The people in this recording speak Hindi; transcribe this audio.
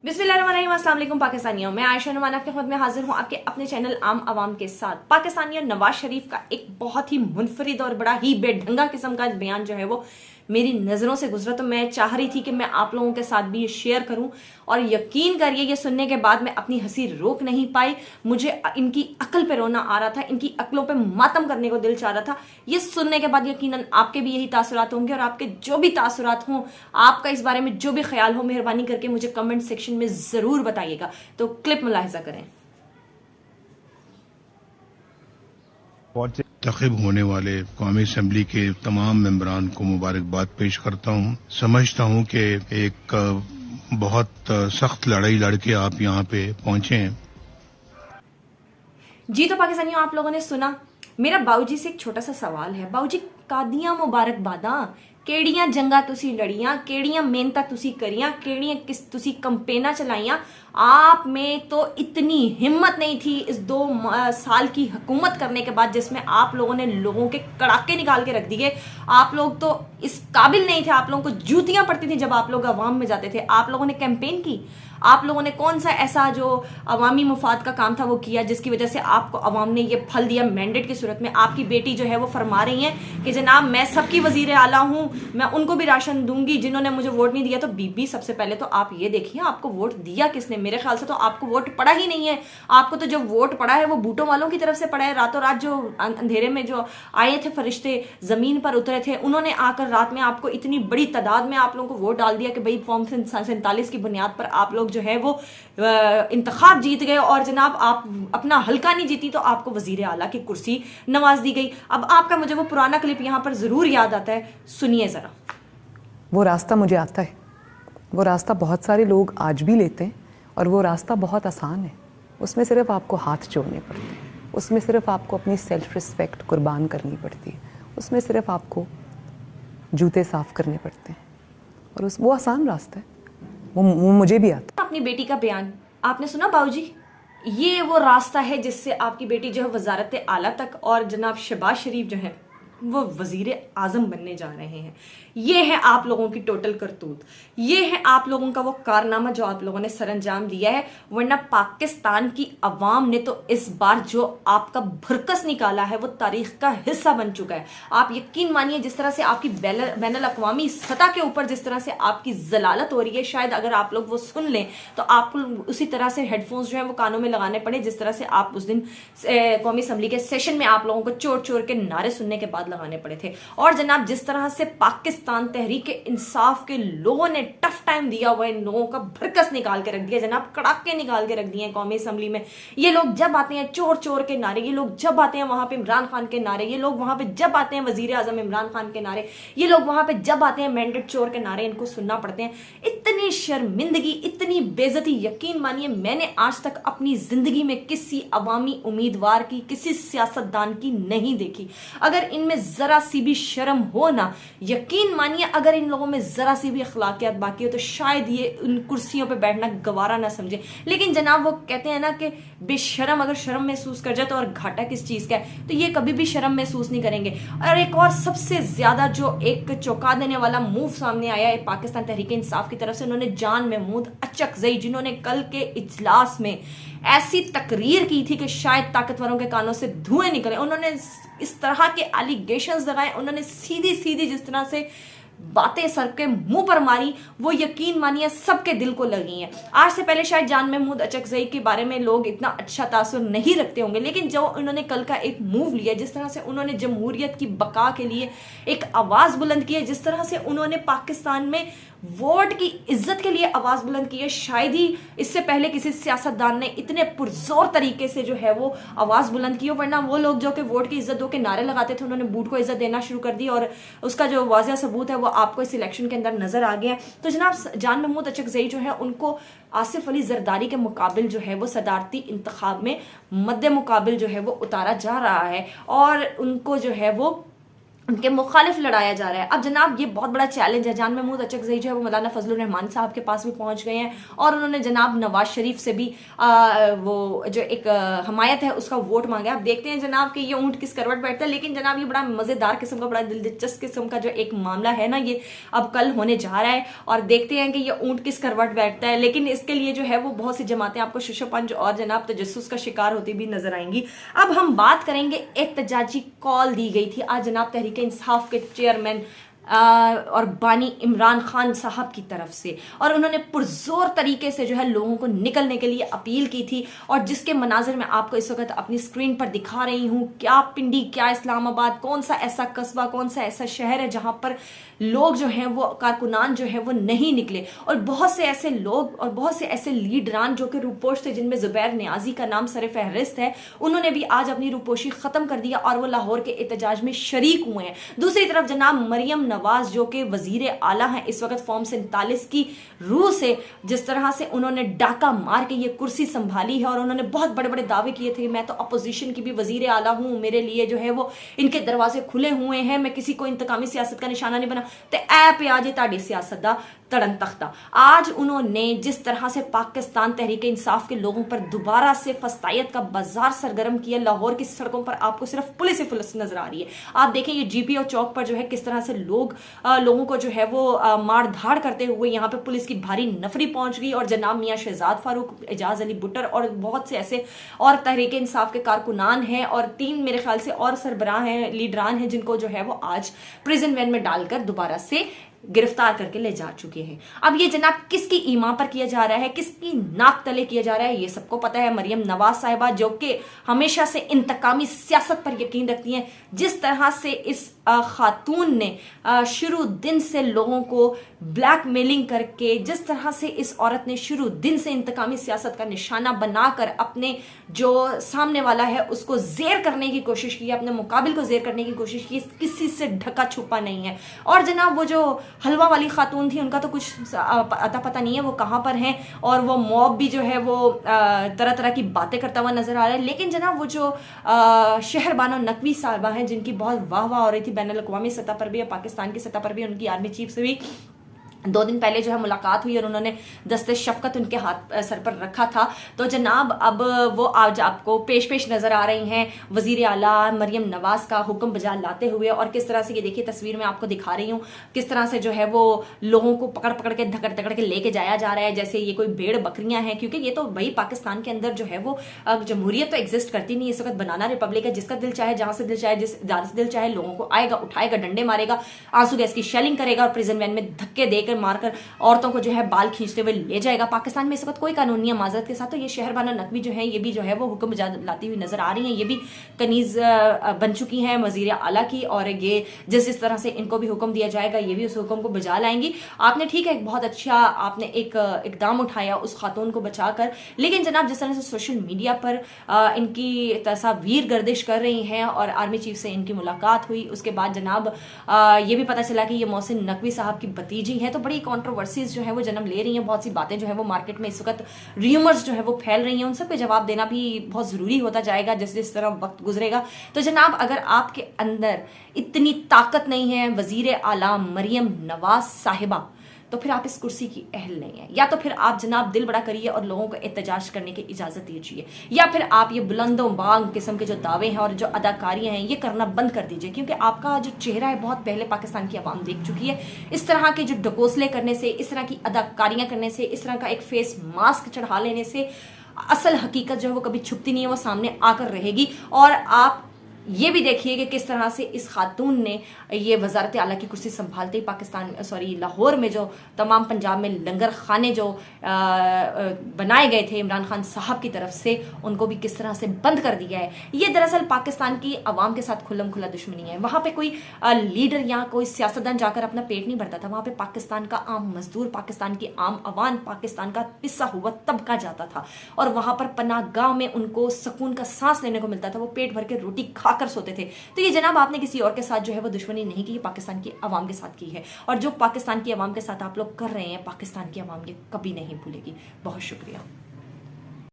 बिस्मिल्लाहिर्रहमानिर्रहीम, अस्सलाम वालेकुम पाकिस्तानियों। मैं आयशा नुमान आपके खिदमत में हाजिर हूँ आपके अपने चैनल आम आवाम के साथ। पाकिस्तानियों, नवाज शरीफ का एक बहुत ही मुनफरिद और बड़ा ही बेढंगा किस्म का बयान जो है वो मेरी नज़रों से गुजरा, तो मैं चाह रही थी कि मैं आप लोगों के साथ भी ये शेयर करूं। और यकीन करिए, ये सुनने के बाद मैं अपनी हंसी रोक नहीं पाई। मुझे इनकी अक्ल पे रोना आ रहा था, इनकी अक्लों पे मातम करने को दिल चाह रहा था। ये सुनने के बाद यकीनन आपके भी यही तासुरात होंगे, और आपके जो भी तासुरात हों, आपका इस बारे में जो भी ख्याल हो, मेहरबानी करके मुझे कमेंट सेक्शन में जरूर बताइएगा। तो क्लिप मुलाहिजा करें। तक़िब होने वाले कौमी असम्बली के तमाम मेंबरान को मुबारकबाद पेश करता हूँ। समझता हूँ कि एक बहुत सख्त लड़ाई लड़के आप यहाँ पे पहुंचे हैं। जी तो पाकिस्तानियों, आप लोगों ने सुना। मेरा बाऊजी से एक छोटा सा सवाल है। बाऊजी, कादियां मुबारकबादा, केड़ियां जंगा तुसी लड़ियां, केड़ियां मेहनतां तुसी करियां, केड़ियां किस तुसी कंपेना चलाइयां। आप में तो इतनी हिम्मत नहीं थी इस 2 साल की हुकूमत करने के बाद, जिसमें आप लोगों ने लोगों के कड़ाके निकाल के रख दिए। आप लोग तो इस काबिल नहीं थे, आप लोगों को जूतियां पड़ती थी जब आप लोग अवाम में जाते थे। आप लोगों ने कैंपेन की, आप लोगों ने कौन सा ऐसा जो अवामी मुफाद का काम था वो किया, जिसकी वजह से आपको अवाम ने ये फल दिया मैंडेट की सूरत में। आपकी बेटी जो है वो फरमा रही है कि जनाब मैं सबकी वजीर आला हूं, मैं उनको भी राशन दूंगी जिन्होंने मुझे वोट नहीं दिया। तो बीबी, सबसे पहले तो आप ये देखिए, आपको वोट दिया किसने? मेरे ख्याल से तो आपको वोट पड़ा ही नहीं है। आपको तो जो वोट पड़ा है वो बूटों वालों की तरफ से पड़ा है। रातों रात जो अंधेरे में जो आए थे फरिश्ते, जमीन पर उतरे थे, उन्होंने आकर रात में आपको इतनी बड़ी तादाद में आप लोगों को वोट डाल दिया कि भाई फॉर्म 47 की बुनियाद पर आप लोग जो है वो इंतखाब जीत गए। और जनाब आप अपना हल्का नहीं जीती तो आपको वजीर आला की कुर्सी नवाज दी गई। अब आपका मुझे वो पुराना क्लिप यहां पर जरूर याद आता है, सुनिए जरा। वो रास्ता मुझे आता है, वो रास्ता बहुत सारे लोग आज भी लेते हैं, और वो रास्ता बहुत आसान है। उसमें सिर्फ आपको हाथ जोड़ने पड़ते हैं, उसमें सिर्फ आपको अपनी सेल्फ रिस्पेक्ट कुर्बान करनी पड़ती है, उसमें सिर्फ आपको जूते साफ करने पड़ते हैं, और वो आसान रास्ता है। वो मुझे भी आता है। अपनी बेटी का बयान आपने सुना बाबूजी? ये वो रास्ता है जिससे आपकी बेटी जो है वजारत आला तक, और जनाब शहबाज शरीफ जो है वो वजीर आजम बनने जा रहे हैं। ये है आप लोगों की टोटल करतूत, ये है आप लोगों का वो कारनामा जो आप लोगों ने सरंजाम दिया है। वरना पाकिस्तान की अवाम ने तो इस बार जो आपका भरकस निकाला है वो तारीख का हिस्सा बन चुका है। आप यकीन मानिए, जिस तरह से आपकी बैनुल अक़वामी सतह के ऊपर जिस तरह से आपकी जलालत हो रही है, शायद अगर आप लोग वो सुन लें तो आपको उसी तरह से हेडफोन्स जो है वो कानों में लगाने पड़े, जिस तरह से आप उस दिन कौमी असम्बली के सेशन में आप लोगों को चोर चोर के नारे सुनने के बाद लगाने पड़े थे। और जनाब जिस तरह से पाकिस्तान तहरीक इंसाफ के लोगों ने टफ टाइम दिया हुआ, इन लोगों का भरकस निकाल के रख दिया जनाब, कड़ाके निकाल के रख दिए कौमी असम्बली में। ये लोग जब आते हैं चोर चोर के नारे, ये लोग जब आते हैं वहां पे इमरान खान के नारे, ये लोग वहां पे जब आते हैं वजीर आजम इमरान खान के नारे, ये लोग वहां पे जब आते हैं मैंडेट चोर के नारे, इनको सुनना पड़ते हैं। इतनी शर्मिंदगी, इतनी बेइज्जती, यकीन मानिए मैंने आज तक अपनी जिंदगी में किसी अवामी उम्मीदवार की, किसी सियासतदान की नहीं देखी। अगर इनमें जरा सी भी शर्म हो ना, यकीन मानिए अगर इन लोगों में जरा सी भी अखलाकियात बाकी हो तो शायद ये उन कुर्सियों पे बैठना गवारा ना समझे। लेकिन जनाब वो कहते हैं ना कि बेशरम अगर शर्म महसूस कर जाए तो और घाटा किस चीज का है, तो ये कभी भी शर्म महसूस नहीं करेंगे। और एक और सबसे ज्यादा जो एक चौंका देने वाला मूव सामने आया है पाकिस्तान तहरीक इंसाफ की तरफ से, उन्होंने जान महमूद अचकजई, जिन्होंने कल के इजलास में ऐसी तकरीर की थी कि शायद ताकतवरों के कानों से धुएं निकले, उन्होंने इस तरह के एलिगेशंस लगाए, उन्होंने सीधी सीधी जिस तरह से बातें सर के मुंह पर मारी, वो यकीन मानिए सबके दिल को लगी हैं। आज से पहले शायद जान महमूद अचकजई के बारे में लोग इतना अच्छा तासुर नहीं रखते होंगे, लेकिन जो उन्होंने कल का एक मूव लिया, जिस तरह से उन्होंने जमहूरियत की बका के लिए एक आवाज बुलंद की है, जिस तरह से उन्होंने पाकिस्तान में वोट की इज्जत के लिए आवाज बुलंद की है, शायद ही इससे पहले किसी सियासतदान ने इतने पुरजोर तरीके से जो है वो आवाज बुलंद की हो। वरना वो लोग जो कि वोट की इज्जत दो के नारे लगाते थे, उन्होंने बूट को इज्जत देना शुरू कर दी, और उसका जो वाज़ेह सबूत है वो आपको इस इलेक्शन के अंदर नजर आ गया। तो जनाब जान महमूद अचकजई जो है उनको आसिफ अली जरदारी के मुकाबिल जो है वो सदारती इंतखाब में मद्दे मुकाबिल जो है वो उतारा जा रहा है, और उनको जो है वो उनके मुखालिफ लड़ाया जा रहा है। अब जनाब ये बहुत बड़ा चैलेंज है। जान महमूद अचकज़ई जो है वो मौलाना फजलुर रहमान साहब के पास भी पहुंच गए हैं और उन्होंने जनाब नवाज शरीफ से भी वो जो एक हमायत है उसका वोट मांगा। अब देखते हैं जनाब कि ये ऊंट किस करवट बैठता है। लेकिन जनाब ये बड़ा मजेदार किस्म का, बड़ा दिलचस्प किस्म का जो एक मामला है ना, ये अब कल होने जा रहा है और देखते हैं कि ये ऊंट किस करवट बैठता है। लेकिन इसके लिए जो है वो बहुत सी जमातें आपको शुशपंज और जनाब तजस्सुस का शिकार होती भी नजर आएंगी। अब हम बात करेंगे, एहतजाजी कॉल दी गई थी आज जनाब तहरीक इंसाफ के चेयरमैन और बानी इमरान खान साहब की तरफ से, और उन्होंने पुरजोर तरीके से जो है लोगों को निकलने के लिए अपील की थी। और जिसके मनाजिर में आपको इस वक्त अपनी स्क्रीन पर दिखा रही हूं, क्या पिंडी, क्या इस्लामाबाद, कौन सा ऐसा कस्बा, कौन सा ऐसा शहर है जहां पर लोग जो हैं वो कारकुनान जो है वो नहीं निकले। और बहुत से ऐसे लोग और बहुत से ऐसे लीडरान जो कि रूपोश थे, जिनमें जुबैर नियाजी का नाम सर फहरिस्त है, उन्होंने भी आज अपनी रूपोशी खत्म कर दिया और वो लाहौर के एहतजाज में शरीक हुए हैं। दूसरी तरफ जनाब मरियम नवाज जो कि वजीर आला हैं इस वक्त फॉर्म 47 की रूह से, जिस तरह से उन्होंने डाका मार के ये कुर्सी संभाली है और उन्होंने बहुत बड़े बड़े दावे किए थे, मैं तो अपोजिशन की भी वजीर आला हूं, मेरे लिए जो है वो इनके दरवाजे खुले हुए हैं, मैं किसी को इंतकामी सियासत का निशाना नहीं बना। ते ऐ पे आज ताड़ी सियासत दा तड़न तख्ता। आज उन्होंने जिस तरह से पाकिस्तान तहरीक इंसाफ के लोगों पर दोबारा से फस्तायत का बाजार सरगर्म किया, लाहौर की सड़कों पर आपको सिर्फ पुलिस ही पुलिस नजर आ रही है। आप देखें ये GPO चौक पर जो है किस तरह से लोगों को जो है वो मार धाड़ करते हुए यहाँ पे पुलिस की भारी नफरी पहुंच गई। और जनाब मियां शहजाद फारूक, एजाज अली बुटर और बहुत से ऐसे और तहरीक इंसाफ के कारकुनान हैं और 3 मेरे ख्याल से और सरबराह हैं, लीडरान हैं, जिनको जो है वो आज प्रिजन वैन में डालकर दोबारा से गिरफ्तार करके ले जा चुके हैं। अब ये जनाब किसकी ईमा पर किया जा रहा है, किसकी नाक तले किया जा रहा है, ये सबको पता है। मरियम नवाज साहिबा जो कि हमेशा से इंतकामी सियासत पर यकीन रखती हैं, जिस तरह से इस खातून ने शुरू दिन से लोगों को ब्लैकमेलिंग करके, जिस तरह से इस औरत ने शुरू दिन से इंतकामी सियासत का निशाना बनाकर अपने जो सामने वाला है उसको जेर करने की कोशिश की, अपने मुकाबिल को जेर करने की कोशिश की, किसी से ढका छुपा नहीं है। और जनाब वो जो हलवा वाली खातून थी उनका तो कुछ अता पता नहीं है वो कहां पर हैं, और वो मॉब भी जो है वो तरह तरह की बातें करता हुआ नजर आ रहा है। लेकिन जनाब वो जो शहरबानो नकवी साहिबा हैं, जिनकी बहुत वाह वाह हो रही थी बैनुल अक़वामी सतह पर भी, पाकिस्तान की सतह पर भी, उनकी आर्मी चीफ से भी 2 दिन पहले जो है मुलाकात हुई और उन्होंने दस्ते शफकत उनके हाथ सर पर रखा था। तो जनाब अब वो आज आपको पेश नजर आ रही हैं वजीर आला मरियम नवाज का हुक्म बजा लाते हुए। और किस तरह से ये देखिए तस्वीर में आपको दिखा रही हूँ, किस तरह से जो है वो लोगों को पकड़ पकड़ के धकड़ के लेके जाया जा रहा है जैसे ये कोई भेड़ बकरियां हैं। क्योंकि ये तो भाई पाकिस्तान के अंदर जो है वो जमहूरियत तो एग्जिस्ट करती नहीं, इस वक्त बनाना रिपब्लिक है। जिसका दिल चाहे, जहां से दिल चाहे, जिस इदारे से दिल चाहे लोगों को आएगा, उठाएगा, डंडे मारेगा, आंसू गैस की शेलिंग करेगा और प्रिजन वैन में धक्के देकर मारकर औरतों को जो है बाल खींचते हुए ले जाएगा। पाकिस्तान में इस वक्त कोई कानून नहीं है माजरत के साथ। तो ये शहरबानो नकवी जो है ये भी जो है वो हुक्म लाती हुई नजर आ रही हैं। ये भी कनीज बन चुकी हैं वजीर आला की, और ये जिस तरह से इनको भी हुक्म दिया जाएगा ये भी उस हुक्म को बजा लाएंगी। आपने ठीक है एक बहुत अच्छा आपने एक इकदाम उठाया उस खातून को बचाकर। लेकिन जनाब जिस तरह से सोशल मीडिया पर इनकी तस्वीर गर्दिश कर रही हैं और आर्मी चीफ से इनकी मुलाकात हुई, उसके बाद जनाब ये भी पता चला कि ये मोहसिन नकवी साहब की भतीजी है। तो बड़ी कंट्रोवर्सीज जो है वो जन्म ले रही हैं, बहुत सी बातें जो है वो मार्केट में इस वक्त र्यूमर्स जो है वो फैल रही हैं, उन सब पे जवाब देना भी बहुत जरूरी होता जाएगा जैसे जिस तरह वक्त गुजरेगा। तो जनाब अगर आपके अंदर इतनी ताकत नहीं है वजीर आला मरियम नवाज साहिबा, तो फिर आप इस कुर्सी की अहल नहीं है। या तो फिर आप जनाब दिल बड़ा करिए और लोगों को एहतजाज करने की इजाजत दीजिए, या फिर आप ये बुलंदों बांग किस्म के जो दावे हैं और जो अदाकारियां हैं ये करना बंद कर दीजिए। क्योंकि आपका जो चेहरा है बहुत पहले पाकिस्तान की आवाम देख चुकी है। इस तरह के जो ढकोसले करने से, इस तरह की अदाकारियां करने से, इस तरह का एक फेस मास्क चढ़ा लेने से असल हकीकत जो है वो कभी छुपती नहीं है, वो सामने आकर रहेगी। और आप ये भी देखिए कि किस तरह से इस खातून ने ये वजारत आला की कुर्सी संभालते ही लाहौर में जो तमाम पंजाब में लंगर खाने जो बनाए गए थे इमरान खान साहब की तरफ से, उनको भी किस तरह से बंद कर दिया है। ये दरअसल पाकिस्तान की आवाम के साथ खुल्लम खुला दुश्मनी है। वहां पे कोई लीडर या कोई सियासतदान जाकर अपना पेट नहीं भरता था, वहां पे पाकिस्तान का आम मजदूर, पाकिस्तान की आम अवाम, पाकिस्तान का पिसा हुआ तबका जाता था और वहां पर पनाहगाह में उनको सुकून का सांस लेने को मिलता था, वो पेट भर के रोटी खा कर सोते थे। तो ये जनाब आपने किसी और के साथ जो है वो दुश्मनी नहीं की, पाकिस्तान की आवाम के साथ की है। और जो पाकिस्तान की आवाम के साथ आप लोग कर रहे हैं, पाकिस्तान की आवाम ये कभी नहीं भूलेगी। बहुत शुक्रिया।